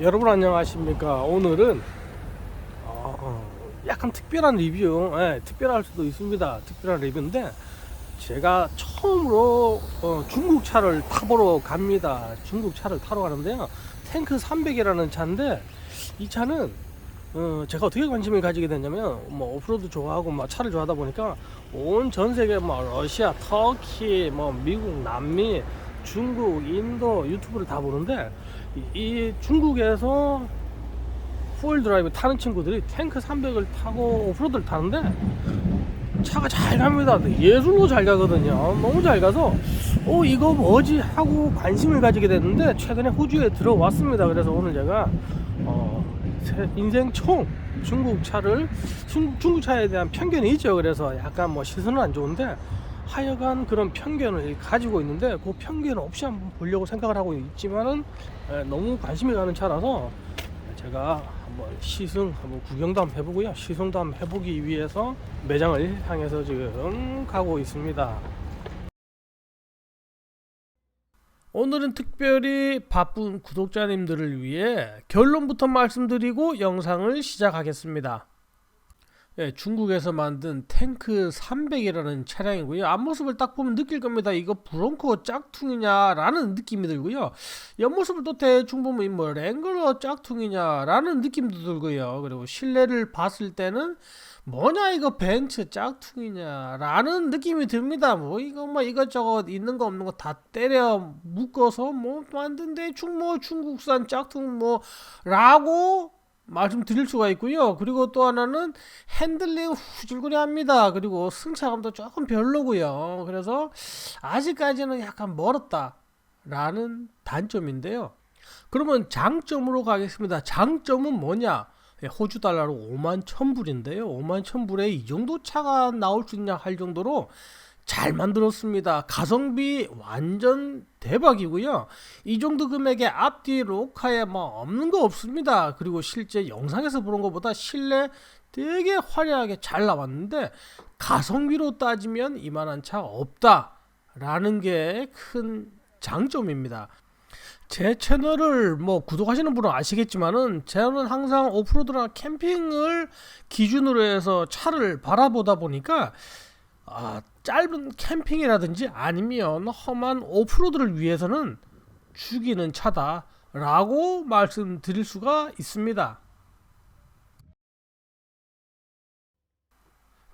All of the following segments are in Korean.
여러분 안녕하십니까. 오늘은 약간 특별한 리뷰, 특별할 수도 있습니다. 특별한 리뷰인데 제가 처음으로 중국 차를 타보러 갑니다. 중국 차를 타러 가는데요, 탱크 300이라는 차인데, 이 차는 제가 어떻게 관심을 가지게 됐냐면, 뭐 오프로드 좋아하고 막 차를 좋아하다 보니까 온 전 세계 뭐 러시아, 터키, 뭐 미국, 남미, 중국, 인도 유튜브를 다 보는데, 이 중국에서 포일 드라이브 타는 친구들이 탱크 300을 타고 오프로드를 타는데 차가 잘 갑니다. 예술로 잘 가거든요. 너무 잘 가서 이거 뭐지 하고 관심을 가지게 됐는데, 최근에 호주에 들어왔습니다. 그래서 오늘 제가 인생 처음 중국 차를, 중국 차에 대한 편견이 있죠. 그래서 약간 뭐 시선은 안 좋은데 하여간 그런 편견을 가지고 있는데, 그 편견 없이 한번 보려고 생각을 하고 있지만은 너무 관심이 가는 차라서 제가 한번 한번 구경도 한번 해보고요, 시승도 한번 해보기 위해서 매장을 향해서 지금 가고 있습니다. 오늘은 특별히 바쁜 구독자님들을 위해 결론부터 말씀드리고 영상을 시작하겠습니다. 중국에서 만든 탱크 300이라는 차량이고요. 앞모습을 딱 보면 느낄 겁니다. 이거 브롱코 짝퉁이냐 라는 느낌이 들고요, 옆모습을 또 대충 보면 뭐 랭글러 짝퉁이냐 라는 느낌도 들고요, 그리고 실내를 봤을 때는 뭐냐 이거 벤츠 짝퉁이냐 라는 느낌이 듭니다. 뭐 이거 뭐 이것저것 있는 거 없는 거 다 때려 묶어서 뭐 만든 대충 뭐 중국산 짝퉁 뭐 라고 말씀드릴 수가 있고요. 그리고 또 하나는 핸들링 후줄근해 합니다. 그리고 승차감도 조금 별로고요. 그래서 아직까지는 약간 멀었다 라는 단점인데요. 그러면 장점으로 가겠습니다. 장점은 뭐냐? 호주 달러로 51,000불인데요 51,000불에 이 정도 차가 나올 수 있냐 할 정도로 잘 만들었습니다. 가성비 완전 대박이고요. 이 정도 금액에 앞뒤 로카에 뭐 없는 거 없습니다. 그리고 실제 영상에서 보는 것보다 실내 되게 화려하게 잘 나왔는데, 가성비로 따지면 이만한 차 없다 라는 게 큰 장점입니다. 제 채널을 뭐 구독하시는 분은 아시겠지만은, 저는 항상 오프로드나 캠핑을 기준으로 해서 차를 바라보다 보니까 짧은 캠핑이라든지 아니면 험한 오프로드를 위해서는 죽이는 차다 라고 말씀드릴 수가 있습니다.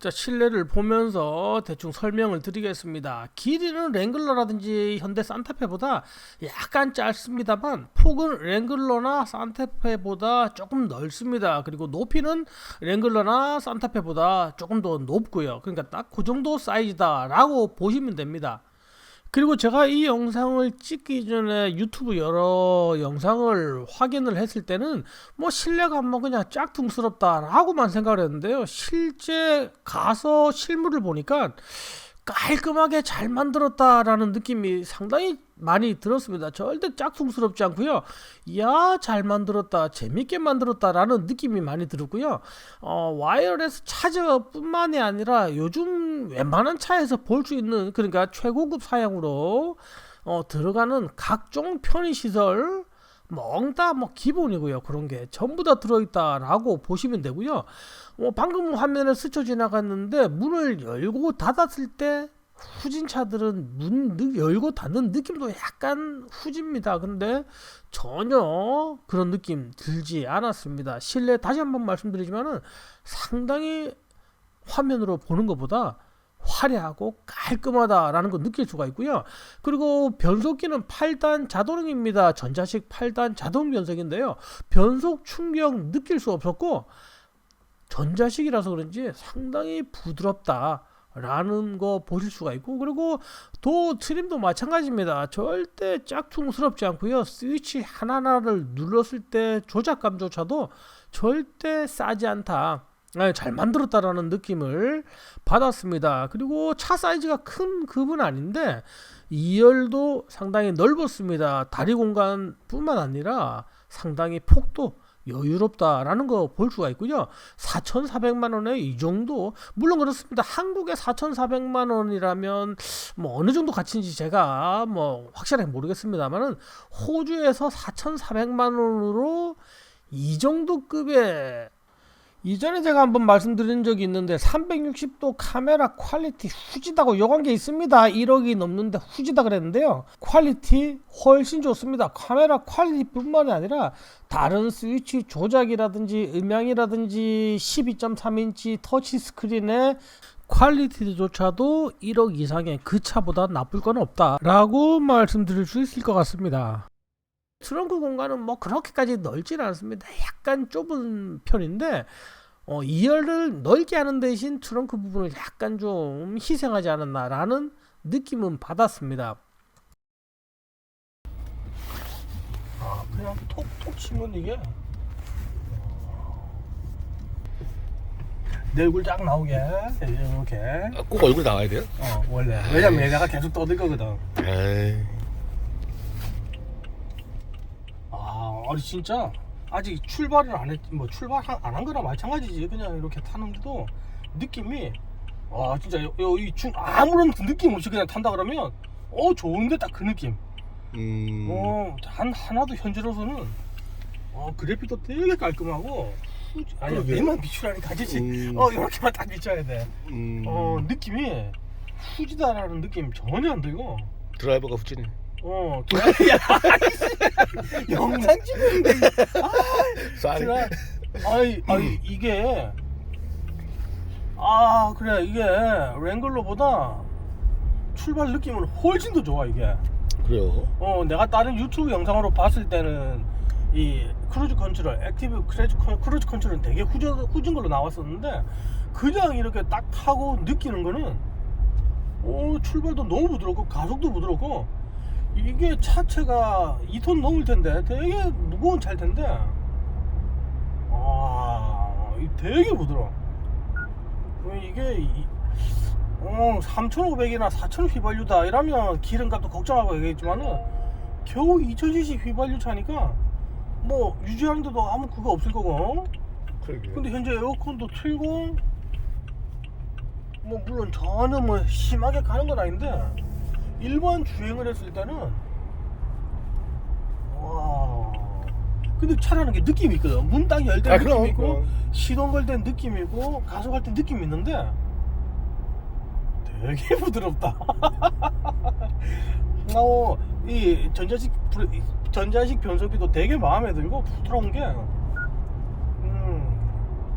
자, 실내를 보면서 대충 설명을 드리겠습니다. 길이는 랭글러라든지 현대 산타페보다 약간 짧습니다만, 폭은 랭글러나 산타페보다 조금 넓습니다. 그리고 높이는 랭글러나 산타페보다 조금 더 높고요. 그러니까 딱 그 정도 사이즈다 라고 보시면 됩니다. 그리고 제가 이 영상을 찍기 전에 유튜브 여러 영상을 확인을 했을 때는 뭐 실내가 뭐 그냥 짝퉁스럽다 라고만 생각을 했는데요, 실제 가서 실물을 보니까 깔끔하게 잘 만들었다라는 느낌이 상당히 많이 들었습니다. 절대 짝퉁스럽지 않고요, 이야 잘 만들었다, 재밌게 만들었다라는 느낌이 많이 들었고요. 와이어레스 차저뿐만이 아니라 요즘 웬만한 차에서 볼 수 있는, 그러니까 최고급 사양으로 들어가는 각종 편의시설 멍다 뭐 기본이고요. 그런 게 전부 다 들어있다라고 보시면 되고요. 방금 화면을 스쳐 지나갔는데, 문을 열고 닫았을 때 후진차들은 문 열고 닫는 느낌도 약간 후집니다. 근데 전혀 그런 느낌 들지 않았습니다. 실내 다시 한번 말씀드리지만은 상당히 화면으로 보는 것보다 화려하고 깔끔하다라는 거 느낄 수가 있고요. 그리고 변속기는 8단 자동입니다. 전자식 8단 자동 변속인데요, 변속 충격 느낄 수 없었고, 전자식이라서 그런지 상당히 부드럽다 라는 거 보실 수가 있고, 그리고 도 트림도 마찬가지입니다. 절대 짝퉁스럽지 않고요, 스위치 하나하나를 눌렀을 때 조작감조차도 절대 싸지 않다, 잘 만들었다라는 느낌을 받았습니다. 그리고 차 사이즈가 큰 급은 아닌데 2열도 상당히 넓었습니다. 다리 공간 뿐만 아니라 상당히 폭도 여유롭다라는 거 볼 수가 있군요. 4,400만 원에 이 정도, 물론 그렇습니다. 한국의 4,400만 원이라면 뭐 어느 정도 가치인지 제가 뭐 확실하게 모르겠습니다만은 호주에서 4,400만 원으로 이 정도 급의, 이전에 제가 한번 말씀드린 적이 있는데 360도 카메라 퀄리티 후지다고 욕한 게 있습니다. 1억이 넘는데 후지다 그랬는데요. 퀄리티 훨씬 좋습니다. 카메라 퀄리티뿐만이 아니라 다른 스위치 조작이라든지 음향이라든지 12.3인치 터치 스크린의 퀄리티조차도 1억 이상의 그 차보다 나쁠 건 없다라고 말씀드릴 수 있을 것 같습니다. 트렁크 공간은 뭐 그렇게까지 넓지는 않습니다. 약간 좁은 편인데 2열을 넓게 하는 대신 트렁크 부분을 약간 좀 희생하지 않았나라는 느낌은 받았습니다. 그냥 톡톡 치면 이게 내 얼굴 쫙 나오게 이렇게. 꼭 얼굴 나와야 돼요? 원래. 왜냐면 얘가 계속 떠들 거거든. 에이. 아니 진짜 아직 출발을 안 했, 뭐 출발 안 한 거랑 마찬가지지. 그냥 이렇게 타는데도 느낌이 진짜 아무런 느낌 없이 그냥 탄다 그러면 좋은데 딱 그 느낌. 하나도 현재로서는 그래픽도 되게 깔끔하고 아니 내만 비추라니까 그치? 이렇게만 딱 비춰야 돼. 느낌이 후지다라는 느낌 전혀 안 들고. 드라이버가 후지네. 영상 찍는데 쌀이. 이게 그래 이게 랭글러보다 출발 느낌은 훨씬 더 좋아 이게. 그래요? 내가 다른 유튜브 영상으로 봤을 때는 이 크루즈 컨트롤, 액티브 크루즈 컨트롤은 되게 후진 걸로 나왔었는데 그냥 이렇게 딱 타고 느끼는 거는 출발도 너무 부드럽고 가속도 부드럽고. 이게 차체가 2톤 넘을 텐데 되게 무거운 차일 텐데 되게 부드러워. 이게 3,500이나 4,000 휘발유다 이러면 기름값도 걱정하고 얘기했지만은 겨우 2,000cc 휘발유 차니까 뭐 유지하는데도 아무 그거 없을 거고. 그러게. 근데 현재 에어컨도 틀고 뭐 물론 전혀 뭐 심하게 가는 건 아닌데 일반 주행을 했을 때는 근데 차라는 게 느낌이 있거든. 문 딱 열 때 느낌이 있고 시동 걸 때 느낌이 있고 가속할 때 느낌이 있는데 되게 부드럽다. 이 전자식 변속기도 되게 마음에 들고 부드러운 게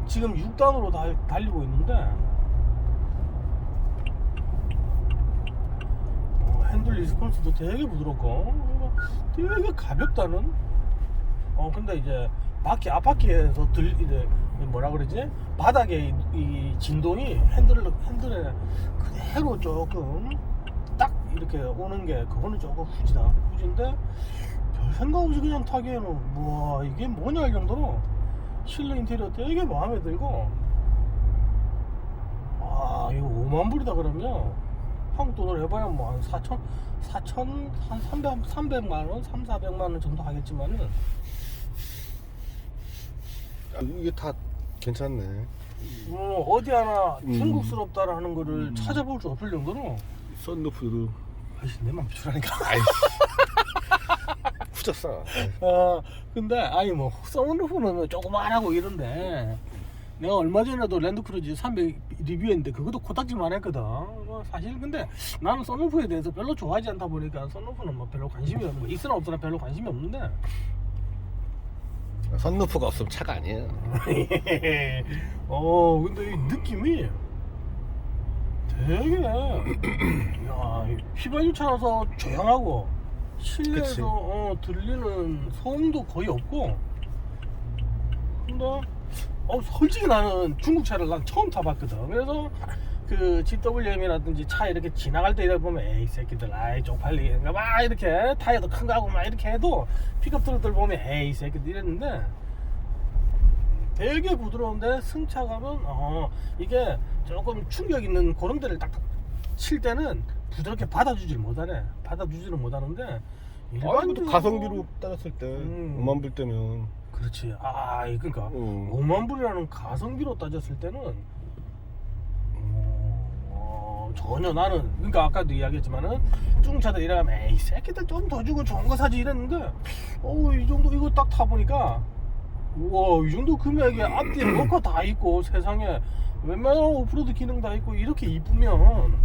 지금 6단으로 달리고 있는데 핸들 리스폰스도 되게 부드럽고 되게 가볍다는. 근데 이제 앞바퀴에서 이제 뭐라 그러지? 바닥에 이 진동이 핸들에 그대로 조금 딱 이렇게 오는 게 그거는 조금 후진데 별 생각 없이 그냥 타기에는 이게 뭐냐 할 정도로 실내 인테리어 되게 마음에 들고. 이거 5만 불이다 그러면 한국 돈으로 해봐야 뭐 한 300만 원, 400만 원 정도 하겠지만은 이게 다 괜찮네. 어디 하나 중국스럽다라는 거를 찾아볼 수 없을 정도로. 썬루프도 내만 비추라니까. 후졌어. 근데 뭐 썬루프는 조그만하고 이런데 내가 얼마 전에도 랜드크루즈 300 리뷰했는데 그것도 코딱지만 했거든. 사실 근데 나는 썬루프에 대해서 별로 좋아하지 않다 보니까 썬루프는 뭐 별로 관심이 없고 있으나 없으나 별로 관심이 없는데 썬루프가 없으면 차가 아니에요. 근데 이 느낌이 되게 휘발유 차라서 조용하고 실내에서 들리는 소음도 거의 없고. 근데 솔직히 나는 중국 차를 난 처음 타봤거든. 그래서 그 GWM이라든지 차 이렇게 지나갈 때 이렇게 보면 에이 새끼들 쪽팔리게 막 이렇게 타이어도 큰 거 하고 막 이렇게 해도 픽업 트럭들 보면 에이 새끼들 이랬는데 되게 부드러운데 승차감은 이게 조금 충격 있는 그런 데를 딱 칠 때는 부드럽게 받아주지를 못하는데 일반적으로 가성비로 따졌을 때 5만 불 때면 그렇지. 아, 그러니까 5만 불이라는 가성비로 따졌을 때는 전혀 나는 그러니까 아까도 이야기했지만은 중차들 이래가면 에이 새끼들 좀 더 주고 좋은 거 사지 이랬는데 이 정도 이거 딱 타보니까 우와 이 정도 금액에 앞뒤에 뭐가 다 있고 세상에 웬만한 오프로드 기능 다 있고 이렇게 이쁘면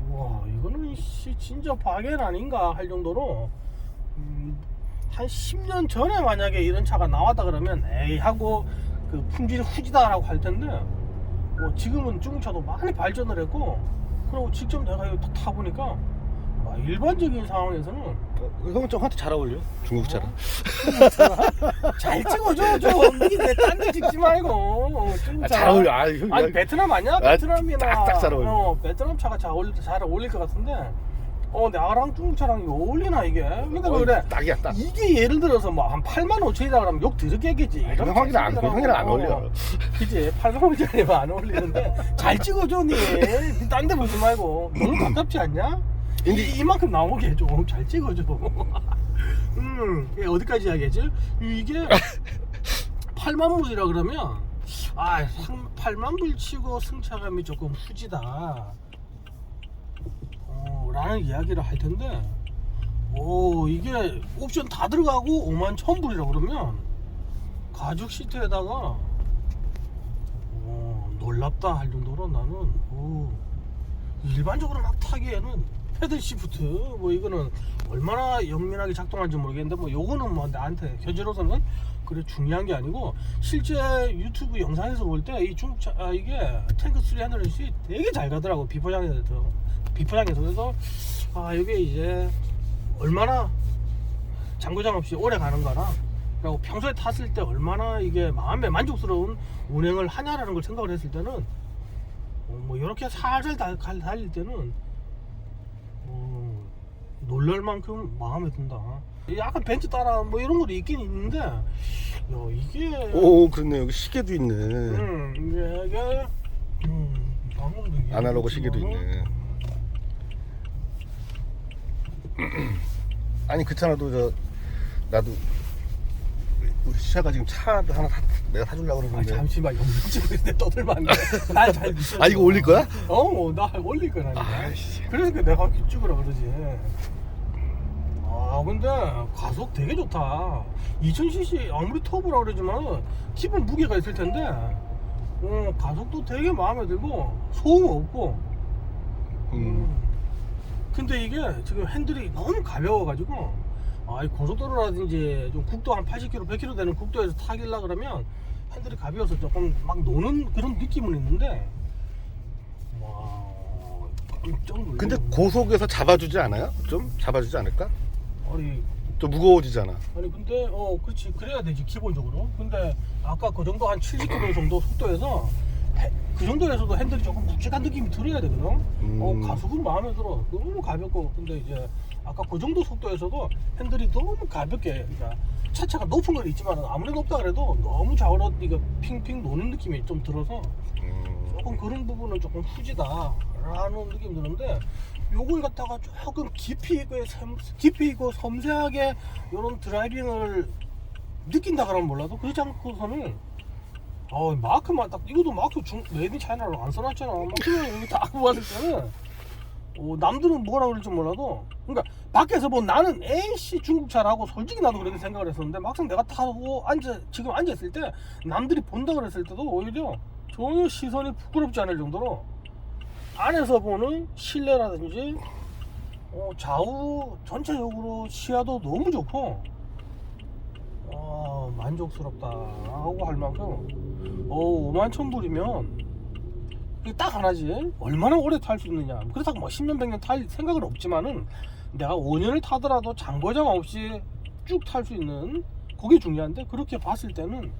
우와 이거는 진짜 바겐 아닌가 할 정도로 한 10년 전에 만약에 이런 차가 나왔다 그러면 에이 하고 그 품질이 후지다라고 할 텐데 지금은 중차도 많이 발전을 했고 그리고 직접 내가 이거 타보니까 일반적인 상황에서는 형은 좀 한테 잘 어울려 중국차랑. 잘 찍어줘 좀 이게 딴 데 찍지 말고 잘 어울려. 아니 베트남 아니야? 베트남이나 딱딱 잘 어울려. 베트남 차가 잘 어울릴 것 같은데 나랑 중국차랑 이거 어울리나 이게? 그러니까 그래 딱이야 딱. 이게 예를 들어서 뭐 한 8만 5천이다 그러면 욕 들을게 겠지. 형이랑 안 어울려. 그치 8만 5천이면 안 어울리는데 잘 찍어줘 딴 데 보지 말고 너무 가깝지 않냐? 이만큼 나오게 해줘. 잘 찍어줘. 어디까지 이야기했지? 이게 8만 불이라 그러면 8만 불 치고 승차감이 조금 후지다 라는 이야기를 할 텐데 이게 옵션 다 들어가고 5만 1천 불이라 그러면 가죽 시트에다가 놀랍다 할 정도로 나는 일반적으로 막 타기에는 패들 시프트 이거는 얼마나 영민하게 작동할지 모르겠는데 요거는 나한테 현재로서는 그래 중요한 게 아니고 실제 유튜브 영상에서 볼 때 이 중국차 이게 탱크 300이 되게 잘 가더라고 비포장에서 그래서 이게 이제 얼마나 장고장 없이 오래 가는 거나 그리고 평소에 탔을 때 얼마나 이게 마음에 만족스러운 운행을 하냐라는 걸 생각을 했을 때는 이렇게 살살 달릴 때는 놀랄 만큼 마음에 든다. 약간 벤츠 따라 이런 것도 있긴 있는데 이게 그렇네. 여기 시계도 있네. 이게 아날로그 시계도 있네. 아니 그렇잖아도 나도 우리 시아가 지금 차 하나 내가 사주려고 그러는데. 잠시만 영상 찍고 있는데 떠들면 안 돼. 난 잘 미쳤어. 이거 올릴 거야? 나 올릴 거라니까. 그래서 내가 찍으라 그러지. 근데 가속 되게 좋다. 2000cc 아무리 터보라 그러지만 기본 무게가 있을 텐데 가속도 되게 마음에 들고 소음 없고 근데 이게 지금 핸들이 너무 가벼워가지고 이 고속도로라든지 좀 국도 한 80km, 100km 되는 국도에서 타길라 그러면 핸들이 가벼워서 조금 막 노는 그런 느낌은 있는데 깜짝 놀랐네. 근데 고속에서 잡아주지 않아요? 좀 잡아주지 않을까? 아니 좀 무거워지잖아. 근데 그렇지 그래야 되지 기본적으로. 근데 아까 그 정도 한 70km 정도 속도에서 그 정도에서도 핸들이 조금 묵직한 느낌이 들어야 되거든. 가속은 마음에 들어. 너무 가볍고. 근데 이제 아까 그 정도 속도에서도 핸들이 너무 가볍게, 그러니까 차체가 높은 건 있지만 아무리 높다 그래도 너무 좌우로 이거 핑핑 노는 느낌이 좀 들어서 조금 그런 부분은 조금 후지다라는 느낌이 드는데, 요걸 갖다가 조금 깊이 있고 섬세하게 이런 드라이빙을 느낀다 그러면 몰라도 그렇지 않고서는 마크만 딱 이것도 마크 메이드 차이나로 안 써놨잖아. 그냥 여기 딱 보았을 때는 남들은 뭐라 그럴지 몰라도, 그러니까 밖에서 나는 에이씨 중국차라고 솔직히 나도 그렇게 생각을 했었는데, 막상 내가 타고 지금 앉아있을 때 남들이 본다 그랬을 때도 오히려 전혀 시선이 부끄럽지 않을 정도로 안에서 보는 실내라든지 좌우 전체적으로 시야도 너무 좋고 만족스럽다라고 할 만큼 5만 1천 불이면 딱 하나지 얼마나 오래 탈 수 있느냐. 그렇다고 10년 100년 탈 생각은 없지만은 내가 5년을 타더라도 장고장 없이 쭉 탈 수 있는 그게 중요한데, 그렇게 봤을 때는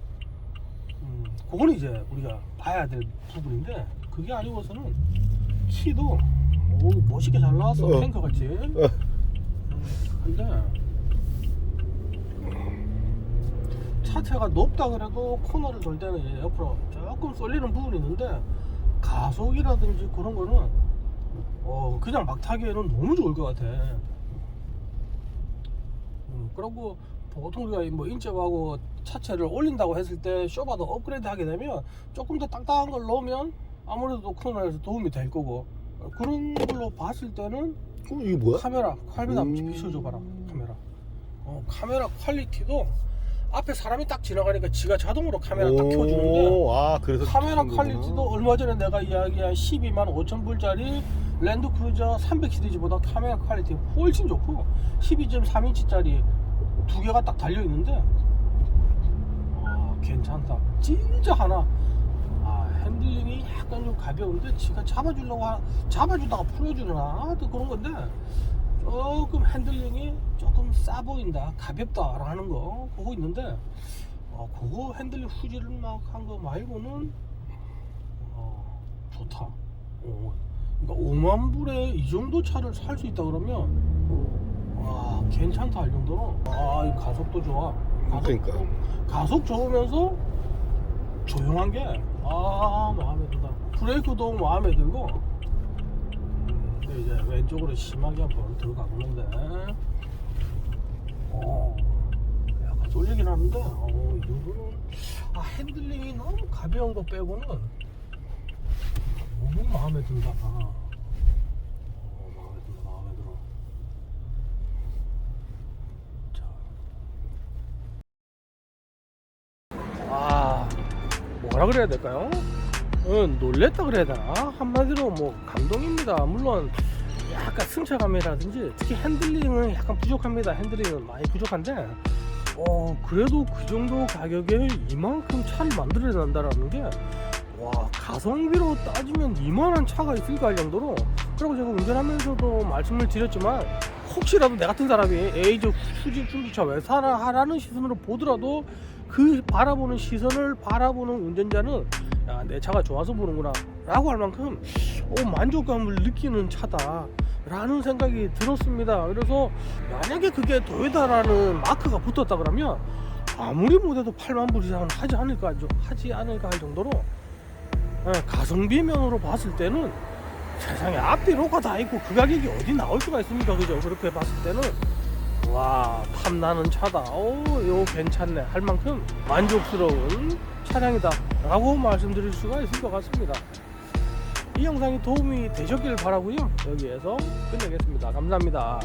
그거는 이제 우리가 봐야 될 부분인데, 그게 아니고서는 키도 멋있게 잘 나왔어. 탱크 같이. 근데 차체가 높다 그래도 코너를 돌 때는 이제 옆으로 조금 쏠리는 부분이 있는데, 가속이라든지 그런 거는 그냥 막 타기에는 너무 좋을 것 같아. 그리고 보통 우리가 인접하고 차체를 올린다고 했을 때 쇼바도 업그레이드 하게 되면 조금 더 딱딱한 걸 넣으면 아무래도 코너에서 도움이 될 거고, 그런 걸로 봤을 때는 이게 뭐야? 카메라 비춰줘봐라. 카메라 퀄리티도 앞에 사람이 딱 지나가니까 지가 자동으로 카메라 딱 켜주는데, 아, 그래서 카메라 켜주는 거구나. 퀄리티도 얼마 전에 내가 이야기한 12만 5천 불짜리 랜드크루저 300 시리즈보다 카메라 퀄리티 훨씬 좋고, 12.3인치짜리 두 개가 딱 달려 있는데 괜찮다. 진짜 하나. 핸들링이 약간 좀 가벼운데 지가 잡아주다가 풀어주나 또 그런 건데, 조금 핸들링이 조금 싸 보인다, 가볍다라는 거 그거 있는데, 그거 핸들링 후지를 막 한 거 말고는 좋다. 그러니까 5만 불에 이 정도 차를 살 수 있다 그러면 괜찮다 할 정도로. 이 가속도 좋아. 그러니까. 가속 좋으면서 조용한 게 마음에 든다. 브레이크도 마음에 들고. 근데 이제 왼쪽으로 심하게 한번 들어가 보는데, 약간 쏠리긴 하는데, 이 정도는 핸들링이 너무 가벼운 거 빼고는 너무 마음에 든다. 마음에 들어. 뭐라 그래야 될까요? 놀랬다 그래야 되나? 한마디로 뭐 감동입니다. 물론 약간 승차감이라든지 특히 핸들링은 약간 부족합니다. 핸들링은 많이 부족한데, 그래도 그 정도 가격에 이만큼 차를 만들어낸다라는 게, 가성비로 따지면 이만한 차가 있을까 할 정도로. 그리고 제가 운전하면서도 말씀을 드렸지만, 혹시라도 내 같은 사람이 저 수직 중기차 왜 사나 하라는 시선으로 보더라도, 그 바라보는 시선을 바라보는 운전자는 내 차가 좋아서 보는구나 라고 할 만큼 만족감을 느끼는 차다 라는 생각이 들었습니다. 그래서 만약에 그게 도요타라는 마크가 붙었다 그러면 아무리 못해도 8만 불 이상은 하지 않을까 할 정도로, 가성비 면으로 봤을 때는 세상에 앞뒤로가 다 있고 그 가격이 어디 나올 수가 있습니까? 그죠? 그렇게 봤을 때는 탐나는 차다. 이거 괜찮네 할 만큼 만족스러운 차량이다 라고 말씀드릴 수가 있을 것 같습니다. 이 영상이 도움이 되셨길 바라고요. 여기에서 끝내겠습니다. 감사합니다.